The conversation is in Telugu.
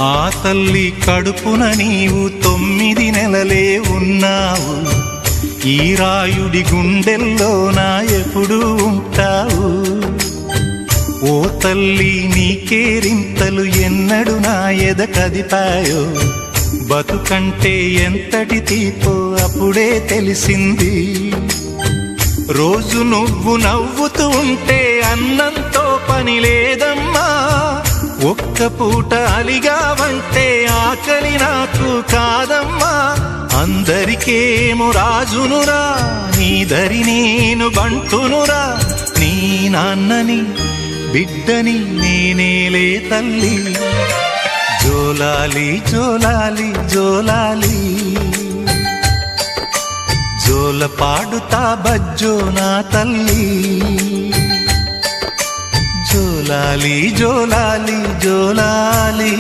ఆ తల్లి కడుపున నీవు 9 నెలలే ఉన్నావు. ఈ రాయుడి గుండెల్లో నా ఎప్పుడు ఉంటావు. ఓ తల్లి నీ కేరింతలు ఎన్నడు నా ఎద కదిపాయో. బతుకంటే ఎంతటి తీపో అప్పుడే తెలిసింది. రోజు నువ్వు నవ్వుతూ ఉంటే అన్నంతో పని లేదమ్మా. ఒక్క పూట అలిగావంటే ఆకలి నాకు కాదమ్మా. అందరికేమో రాజునురా, నీ దరి నేను బంటునురా. నీ నాన్నని బిడ్డని నేనేలే తల్లి. జోలాలి జోలాలి జోలాలి, జోల పాడుతా బజ్జో నా తల్లి. జోలాలి జోలాలి జోలాలి.